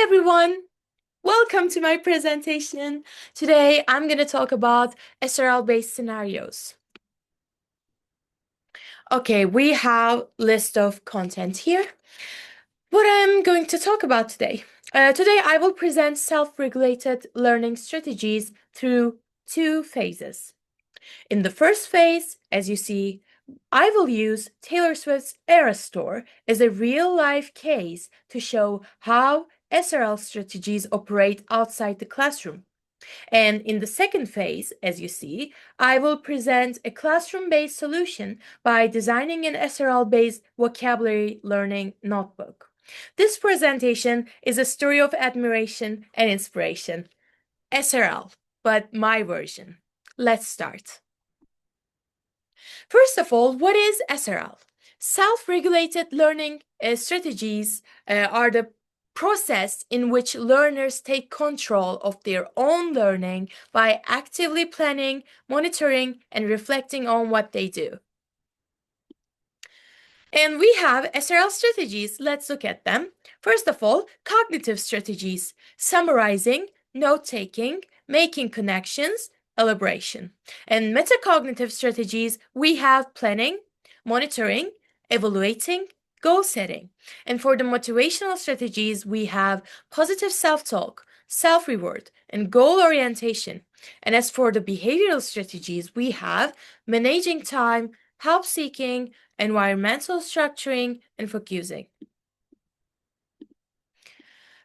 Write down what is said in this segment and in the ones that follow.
everyone, welcome to my presentation. Today I'm going to talk about SRL-based scenarios. Okay, we have list of content here. What I'm going to talk about today. Today I will present self-regulated learning strategies through two phases. In the first phase, as you see, I will use Taylor Swift's Eras Tour as a real-life case to show how SRL strategies operate outside the classroom. And in the second phase, as you see, I will present a classroom-based solution by designing an SRL-based vocabulary learning notebook. This presentation is a story of admiration and inspiration. SRL, but my version. Let's start. First of all, what is SRL? Self-regulated learning strategies are the process in which learners take control of their own learning by actively planning, monitoring, and reflecting on what they do. And we have SRL strategies. Let's look at them. First of all, cognitive strategies, summarizing, note-taking, making connections, elaboration. And metacognitive strategies, we have planning, monitoring, evaluating, goal setting. And for the motivational strategies, we have positive self-talk, self-reward, and goal orientation. And as for the behavioral strategies, we have managing time, help seeking, environmental structuring, and focusing.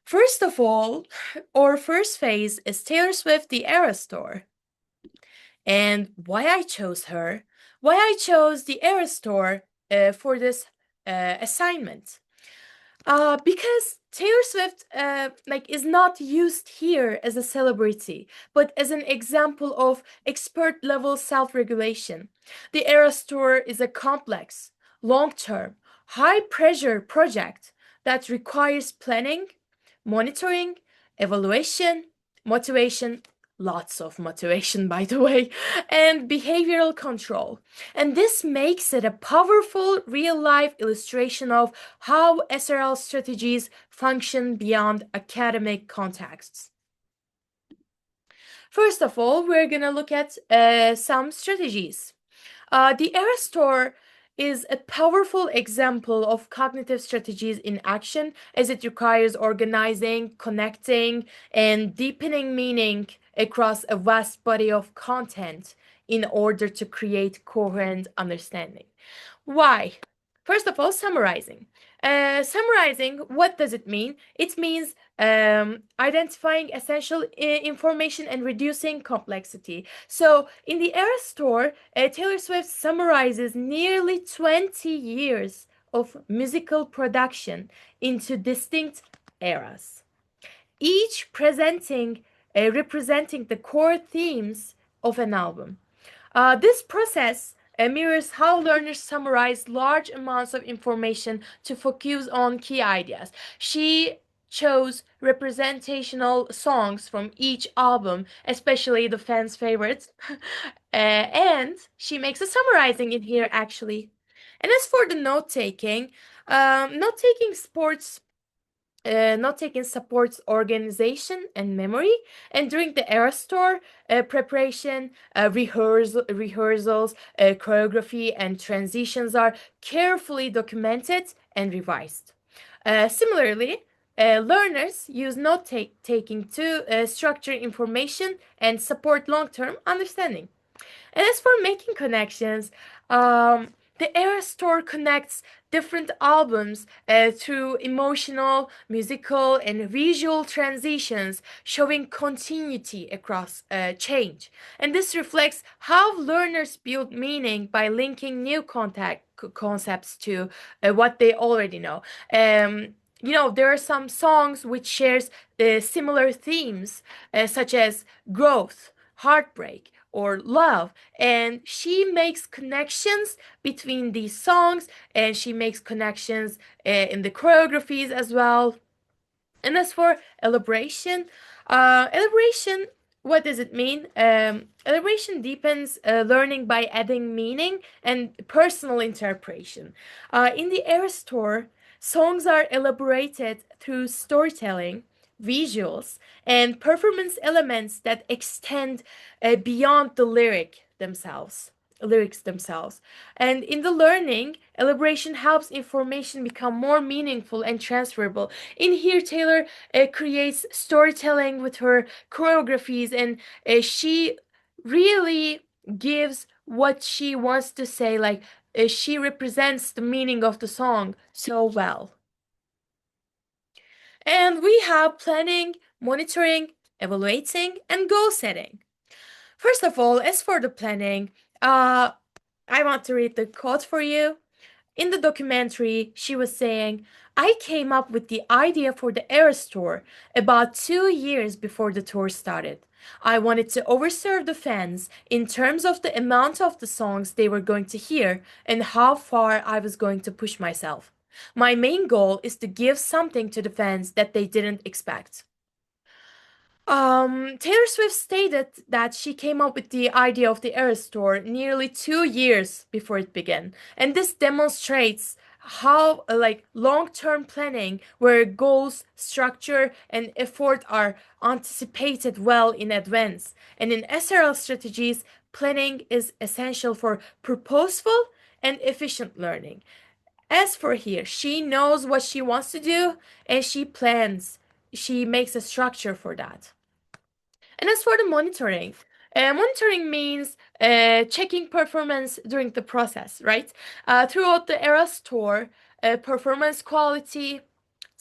First of all, our first phase is Taylor Swift, the Eras Tour. And why I chose her, why I chose the Eras Tour for this assignment. Because Taylor Swift is not used here as a celebrity, but as an example of expert level self-regulation. The Eras Tour is a complex, long-term, high-pressure project that requires planning, monitoring, evaluation, motivation, lots of motivation, by the way, and behavioral control. And this makes it a powerful real-life illustration of how SRL strategies function beyond academic contexts. First of all, we're going to look at some strategies. The Eras Tour is a powerful example of cognitive strategies in action, as it requires organizing, connecting, and deepening meaning across a vast body of content in order to create coherent understanding. Why? First of all, summarizing. Summarizing, what does it mean? It means identifying essential information and reducing complexity. So in the Eras Tour, Taylor Swift summarizes nearly 20 years of musical production into distinct eras, each representing the core themes of an album. This process mirrors how learners summarize large amounts of information to focus on key ideas. She chose representational songs from each album, especially the fans' favorites, and she makes a summarizing in here actually. And as for the note-taking, note-taking supports organization and memory. And during the Eras Tour, preparation, rehearsals, choreography, and transitions are carefully documented and revised. Similarly, learners use note-taking to structure information and support long-term understanding. And as for making connections, the Eras Tour connects different albums through emotional, musical, and visual transitions, showing continuity across change. And this reflects how learners build meaning by linking new concepts to what they already know. There are some songs which shares similar themes, such as growth, heartbreak, or love, and she makes connections between these songs, and she makes connections in the choreographies as well. And as for elaboration, elaboration, what does it mean? Elaboration deepens learning by adding meaning and personal interpretation. In the Eras Tour, songs are elaborated through storytelling, visuals, and performance elements that extend beyond the lyrics themselves. And in the learning, elaboration helps information become more meaningful and transferable. In here, Taylor creates storytelling with her choreographies, and she really gives what she wants to say. Like, she represents the meaning of the song so well. And we have planning, monitoring, evaluating, and goal setting. First of all, as for the planning, uh, I want to read the quote for you. In the documentary, she was saying, I came up with the idea for the Eras tour about 2 years before the tour started. I wanted to overserve the fans in terms of the amount of the songs they were going to hear and how far I was going to push myself. My main goal is to give something to the fans that they didn't expect. Taylor Swift stated that she came up with the idea of the Eras Tour nearly 2 years before it began, and this demonstrates how like long-term planning, where goals, structure, and effort are anticipated well in advance. And in SRL strategies, planning is essential for purposeful and efficient learning. As for here, she knows what she wants to do and she plans. She makes a structure for that. And as for the monitoring, monitoring means checking performance during the process, right? Throughout the Eras tour, performance quality,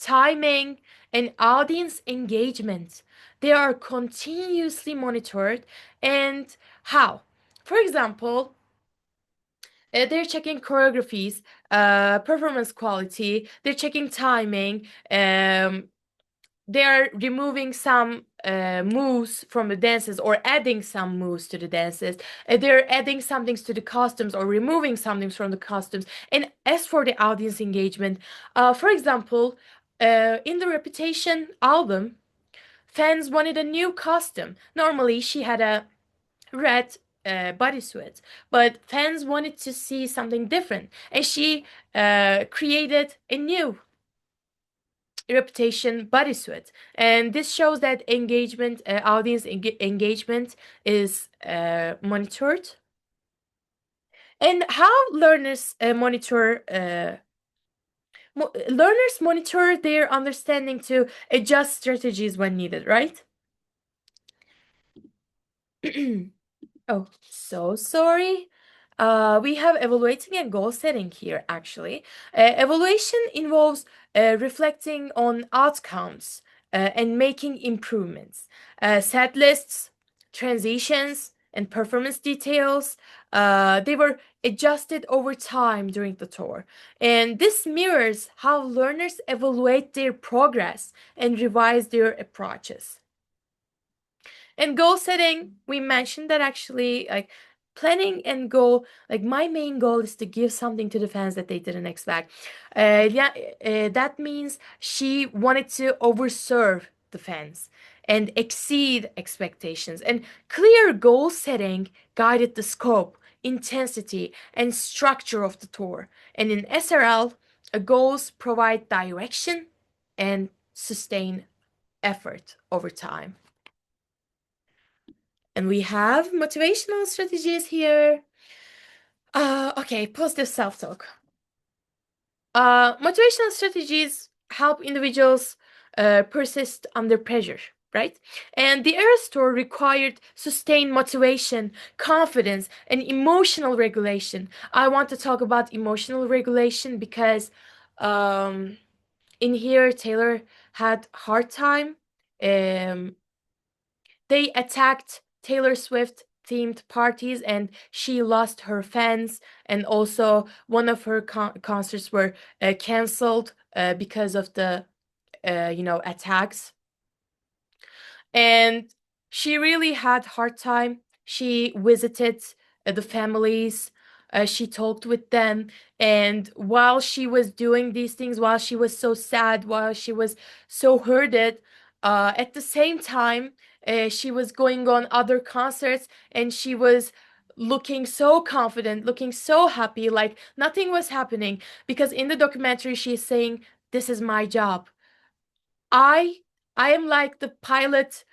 timing, and audience engagement, they are continuously monitored. And how? For example, they're checking choreographies, performance quality, they're checking timing, they are removing some moves from the dances or adding some moves to the dances. They're adding some things to the costumes or removing some things from the costumes. And as for the audience engagement, for example, in the Reputation album, fans wanted a new costume. Normally, she had a red bodysuit, but fans wanted to see something different, and she created a new Reputation bodysuit. And this shows that audience engagement is monitored. And how learners monitor their understanding to adjust strategies when needed, right? Oh, so sorry. We have evaluating and goal setting here, actually. Evaluation involves reflecting on outcomes and making improvements. Set lists, transitions, and performance details, they were adjusted over time during the tour. And this mirrors how learners evaluate their progress and revise their approaches. And goal setting, we mentioned that actually, like planning and goal, like my main goal is to give something to the fans that they didn't expect. Yeah, that means she wanted to overserve the fans and exceed expectations. And clear goal setting guided the scope, intensity, and structure of the tour. And in SRL, goals provide direction and sustain effort over time. And we have motivational strategies here. Okay, positive self-talk. Motivational strategies help individuals persist under pressure, right? And the Eras Tour required sustained motivation, confidence, and emotional regulation. I want to talk about emotional regulation because um, in here, Taylor had hard time. Um, They attacked Taylor Swift themed parties and she lost her fans, and also one of her concerts were canceled because of the attacks. And she really had hard time. She visited the families, she talked with them, and while she was doing these things, while she was so sad, while she was so hurted, at the same time she was going on other concerts and she was looking so confident, looking so happy, like nothing was happening. Because in the documentary she's saying, this is my job. I I am like the pilot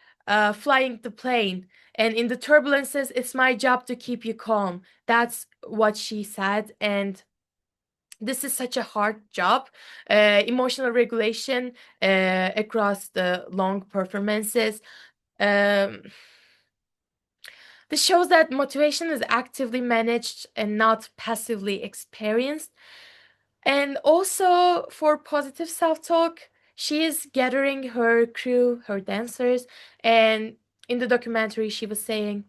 flying the plane, and in the turbulences, it's my job to keep you calm. That's what she said, and this is such a hard job. Emotional regulation across the long performances. Um, this shows that motivation is actively managed and not passively experienced. And also for positive self talk, she is gathering her crew, her dancers, and in the documentary, she was saying,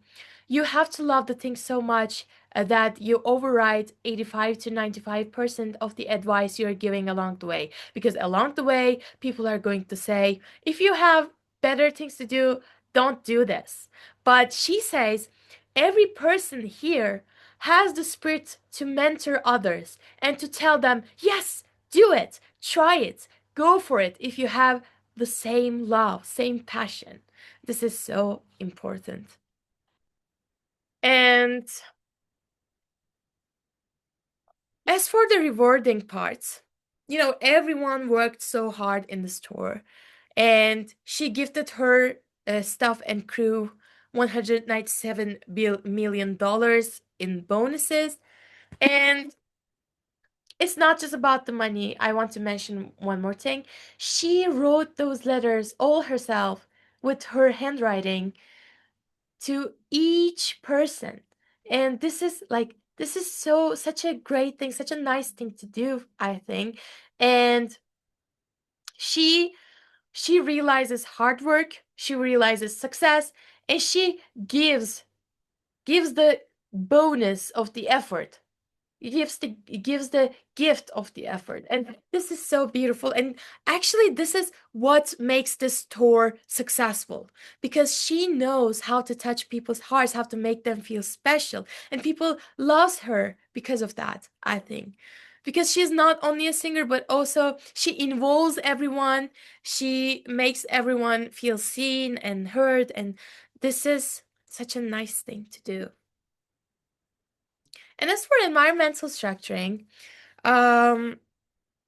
you have to love the thing so much that you override 85 to 95% of the advice you're giving along the way. Because along the way, people are going to say, if you have better things to do, don't do this. But she says, every person here has the spirit to mentor others and to tell them, yes, do it, try it, go for it if you have the same love, same passion. This is so important. And as for the rewarding parts, everyone worked so hard in the store, and she gifted her staff and crew $197 million in bonuses. And it's not just about the money. I want to mention one more thing. She wrote those letters all herself with her handwriting to each person. And this is so such a great thing, such a nice thing to do, I think. And she she realizes hard work, she realizes success, and she gives the bonus of the effort. It gives the gift of the effort, and this is so beautiful. And actually this is what makes this tour successful, because she knows how to touch people's hearts, how to make them feel special, and people loves her because of that, I think, because she's not only a singer but also she involves everyone. She makes everyone feel seen and heard, and this is such a nice thing to do. And as for environmental structuring, um,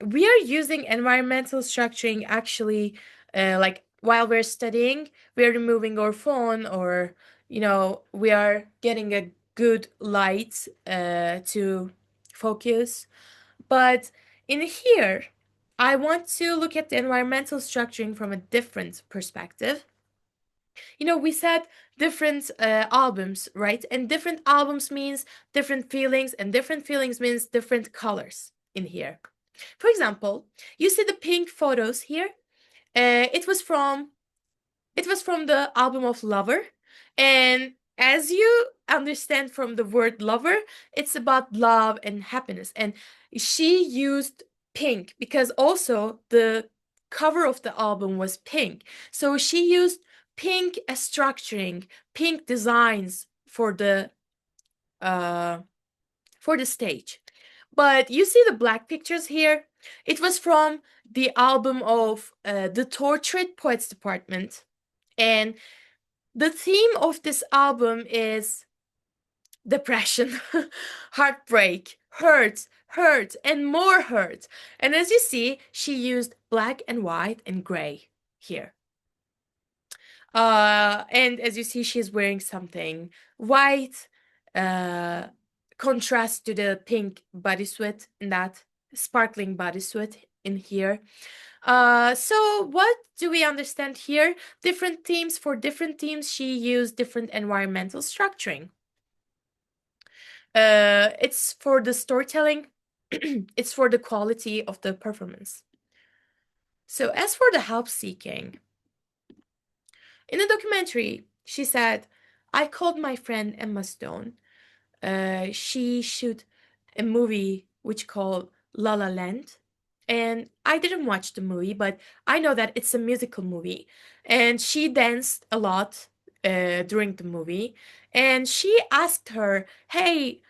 we are using environmental structuring actually, like while we're studying, we're removing our phone, or we are getting a good light to focus. But in here, I want to look at the environmental structuring from a different perspective. We said different albums, right? And different albums means different feelings, and different feelings means different colors in here. For example, you see the pink photos here. It was from the album of Lover, and as you understand from the word lover, it's about love and happiness. And she used pink because also the cover of the album was pink. So she used pink structuring, pink designs uh for the stage. But you see the black pictures here? It was from the album of the Tortured Poets Department. And the theme of this album is depression, heartbreak, hurt, and more hurt. And as you see, she used black and white and gray here. And as you see, she's wearing something white, uh, contrast to the pink bodysuit in that sparkling bodysuit in here. So what do we understand here? Different themes for different themes, she used different environmental structuring. It's for the storytelling, it's for the quality of the performance. So as for the help seeking, in the documentary, she said, I called my friend Emma Stone. She shoot a movie which called La La Land. And I didn't watch the movie, but I know that it's a musical movie. And she danced a lot during the movie. And she asked her, hey,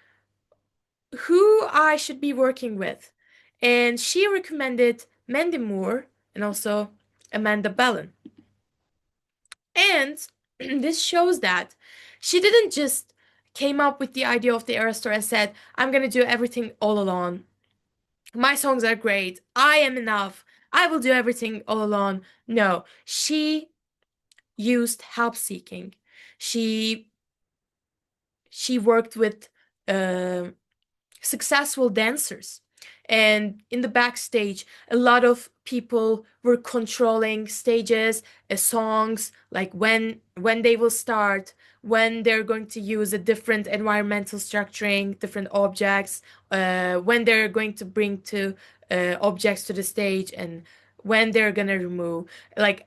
who I should be working with? And she recommended Mandy Moore and also Amanda Bellon. And this shows that she didn't just came up with the idea of the Era Store and said, I'm gonna do everything all alone. My songs are great. I am enough. I will do everything all alone. No, she used help seeking. She she worked with um successful dancers. And in the backstage, a lot of people were controlling stages, songs, like when they will start, when they're going to use a different environmental structuring, different objects, when they're going to bring to objects to the stage, and when they're gonna remove. Like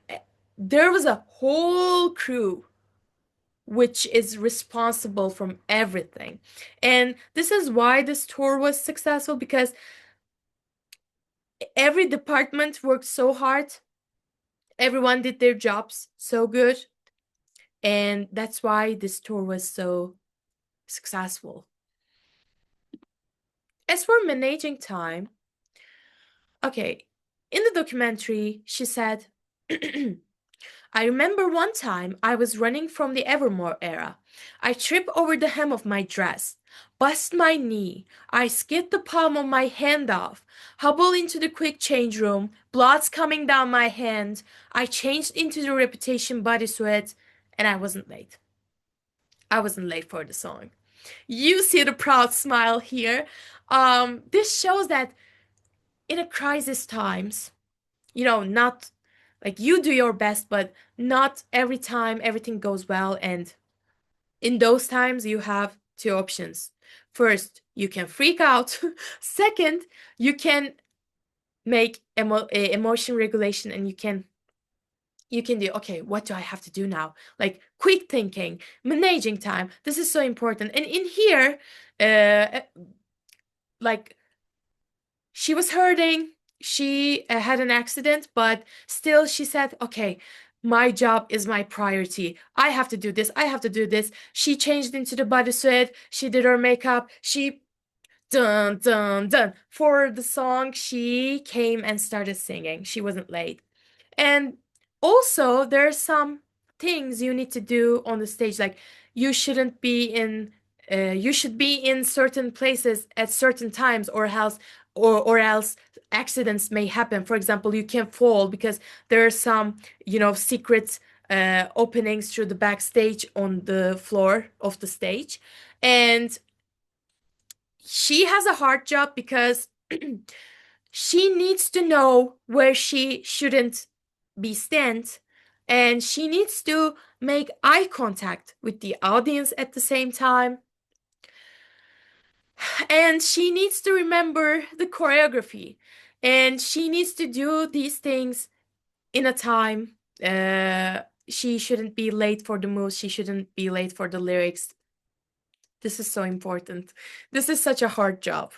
there was a whole crew which is responsible from everything. And this is why this tour was successful, because every department worked so hard. Everyone did their jobs so good. And that's why this tour was so successful. As for managing time, okay, in the documentary, she said, I remember one time I was running from the Evermore era. I trip over the hem of my dress, bust my knee. I skid the palm of my hand off, hobble into the quick change room, blood's coming down my hand. I changed into the Reputation bodysuit, and I wasn't late. I wasn't late for the song. You see the proud smile here. This shows that in a crisis times, not like you do your best, but not every time everything goes well. And in those times, you have two options. First, you can freak out. Second, you can make emotion regulation, and you can do, okay, what do I have to do now? Like quick thinking, managing time. This is so important. And in here, like she was hurting. She had an accident, but still she said, okay, my job is my priority. I have to do this. I have to do this. She changed into the bodysuit. She did her makeup. She dun dun dun. For the song, she came and started singing. She wasn't late. And also, there are some things you need to do on the stage. Like you shouldn't be in, you should be in certain places at certain times, or else accidents may happen. For example, you can fall because there are some, secret openings through the backstage on the floor of the stage. And she has a hard job because she needs to know where she shouldn't be stand, and she needs to make eye contact with the audience at the same time, and she needs to remember the choreography, and she needs to do these things in a time. She shouldn't be late for the moves, she shouldn't be late for the lyrics. This is so important. This is such a hard job.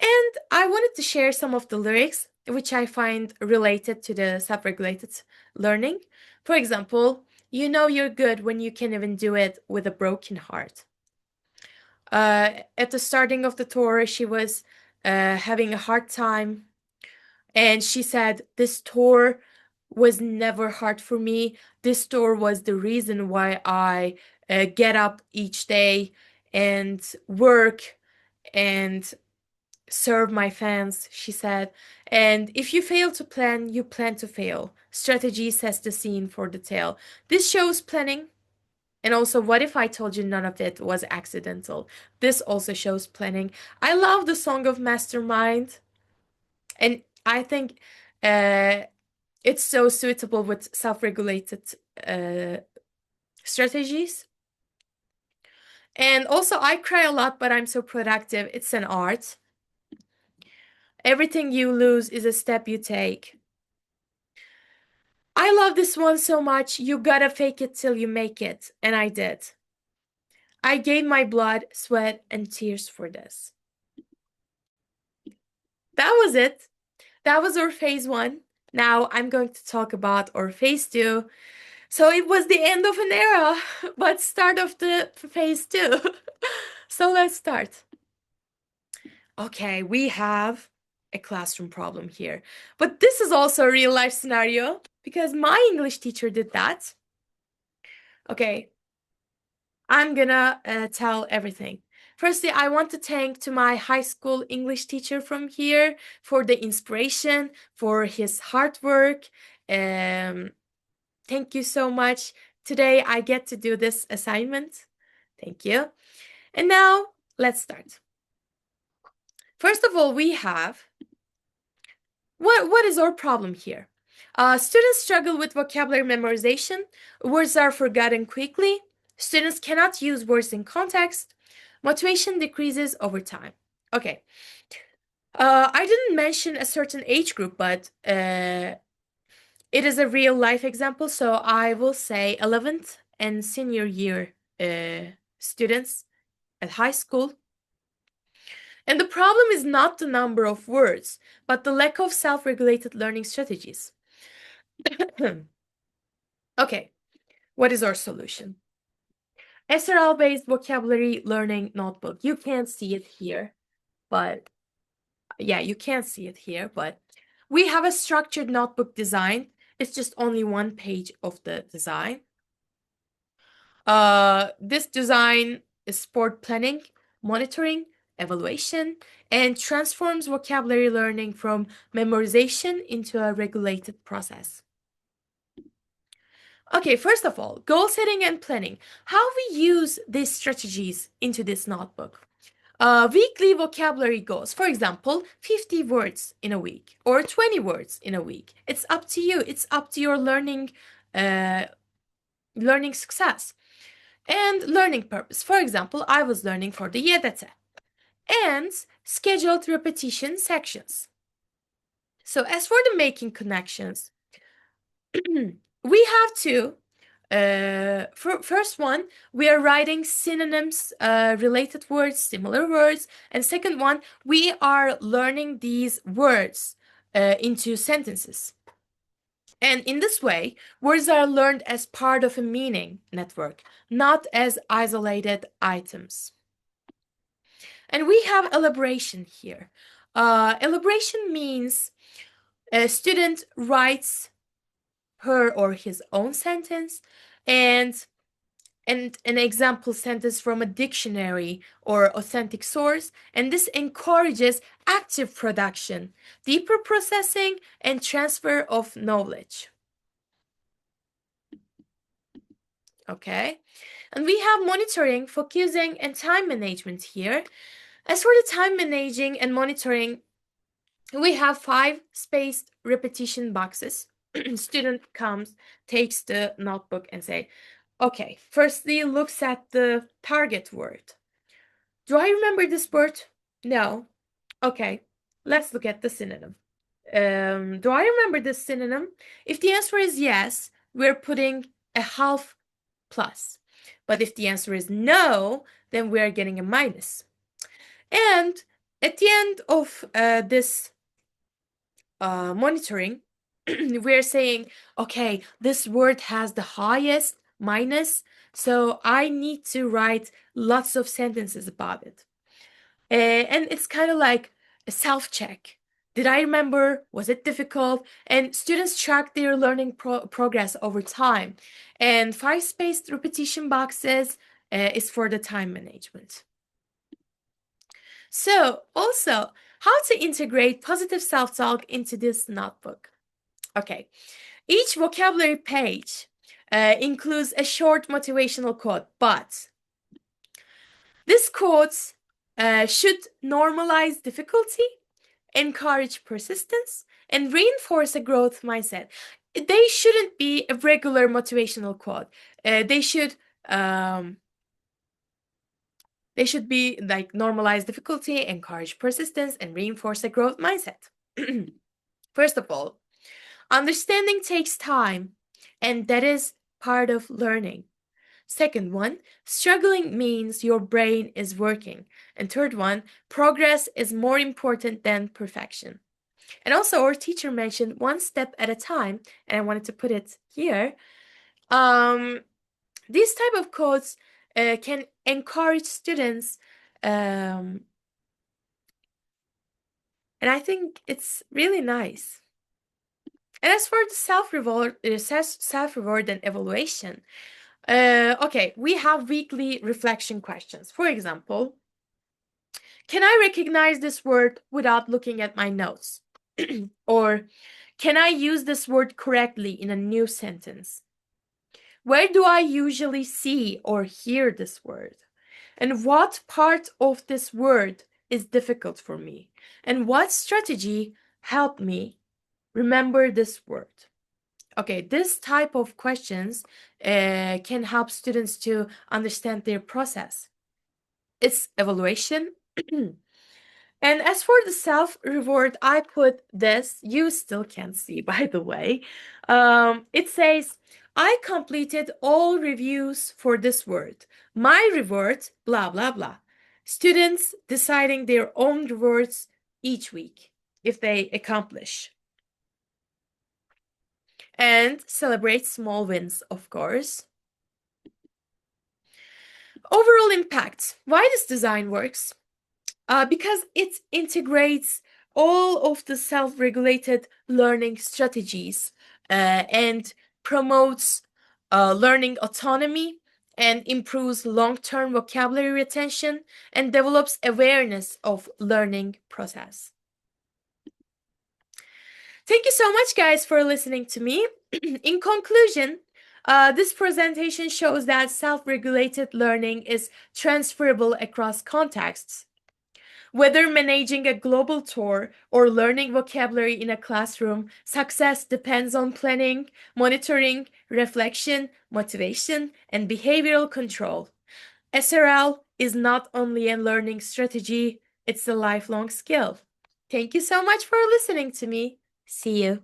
And I wanted to share some of the lyrics which I find related to the self-regulated learning. For example, you know you're good when you can even do it with a broken heart. At the starting of the tour, she was having a hard time, and she said, this tour was never hard for me. This tour was the reason why I get up each day and work and serve my fans, she said. And if you fail to plan, you plan to fail. Strategy sets the scene for the tale. This shows planning. And also, what if I told you none of it was accidental? This also shows planning. I love the song of Mastermind. And I think uh, it's so suitable with self-regulated uh, strategies. And also, I cry a lot, but I'm so productive. It's an art. Everything you lose is a step you take. I love this one so much. You gotta fake it till you make it. And I did. I gave my blood, sweat, and tears for this. That was it. That was our phase one. Now I'm going to talk about our phase two. So it was the end of an era, but start of the phase two. So let's start. Okay, we have a classroom problem here. But this is also a real life scenario because my English teacher did that. Okay, I'm gonna tell everything. Firstly, I want to thank to my high school English teacher from here for the inspiration, for his hard work. Thank you so much. Today I get to do this assignment. Thank you. And now let's start. First of all, we have what is our problem here? Students struggle with vocabulary memorization. Words are forgotten quickly. Students cannot use words in context. Motivation decreases over time. Okay. I didn't mention a certain age group, but it is a real life example, so I will say 11th and senior year students at high school. And the problem is not the number of words, but the lack of self-regulated learning strategies. Okay, what is our solution? SRL-based vocabulary learning notebook. You can't see it here, but yeah, you can't see it here, but we have a structured notebook design. It's just only one page of the design. This design is sport planning, monitoring, evaluation, and transforms vocabulary learning from memorization into a regulated process. Okay, first of all, goal setting and planning. How we use these strategies into this notebook. Weekly vocabulary goals. For example, 50 words in a week or 20 words in a week. It's up to you. It's up to your learning success. And learning purpose. For example, I was learning for the YDT. And scheduled repetition sections. So as for the making connections, we have to, first one, we are writing synonyms, related words, similar words. And second one, we are learning these words into sentences. And in this way, words are learned as part of a meaning network, not as isolated items. And we have elaboration here. Elaboration means a student writes her or his own sentence and an example sentence from a dictionary or authentic source, and this encourages active production, deeper processing, and transfer of knowledge. Okay, and we have monitoring, focusing, and time management here. As for the time managing and monitoring, we have 5 spaced repetition boxes. Student comes, takes the notebook and say, okay, firstly looks at the target word. Do I remember this word? No. Okay, let's look at the synonym. Do I remember this synonym? If the answer is yes, we're putting a half plus. But if the answer is no, then we are getting a minus. And at the end of this monitoring, we're saying, okay, this word has the highest minus, so I need to write lots of sentences about it. And it's kind of like a self-check. Did I remember? Was it difficult? And students track their learning progress over time. And 5 spaced repetition boxes is for the time management. So also, how to integrate positive self-talk into this notebook. Okay, each vocabulary page includes a short motivational quote, but this quote should normalize difficulty, encourage persistence, and reinforce a growth mindset. They shouldn't be a regular motivational quote. They should be like normalize difficulty, encourage persistence, and reinforce a growth mindset. First of all, understanding takes time, and that is part of learning. Second one, struggling means your brain is working. And third one, progress is more important than perfection. And also our teacher mentioned one step at a time, and I wanted to put it here. These type of quotes can encourage students, and I think it's really nice. And as for the self-reward and evaluation, okay, we have weekly reflection questions. For example, Can I recognize this word without looking at my notes? Or can I use this word correctly in a new sentence? Where do I usually see or hear this word? And what part of this word is difficult for me? And what strategy helped me remember this word? Okay, this type of questions can help students to understand their process. It's evaluation. And as for the self-reward, I put this, you still can't see, by the way. It says, I completed all reviews for this word. My reward, blah, blah, blah. Students deciding their own rewards each week if they accomplish. And celebrate small wins, of course. Overall impact. Why this design works? Because it integrates all of the self-regulated learning strategies and promotes learning autonomy and improves long-term vocabulary retention and develops awareness of learning process. Thank you so much, guys, for listening to me. In conclusion, this presentation shows that self-regulated learning is transferable across contexts. Whether managing a global tour or learning vocabulary in a classroom, success depends on planning, monitoring, reflection, motivation, and behavioral control. SRL is not only a learning strategy, it's a lifelong skill. Thank you so much for listening to me. See you.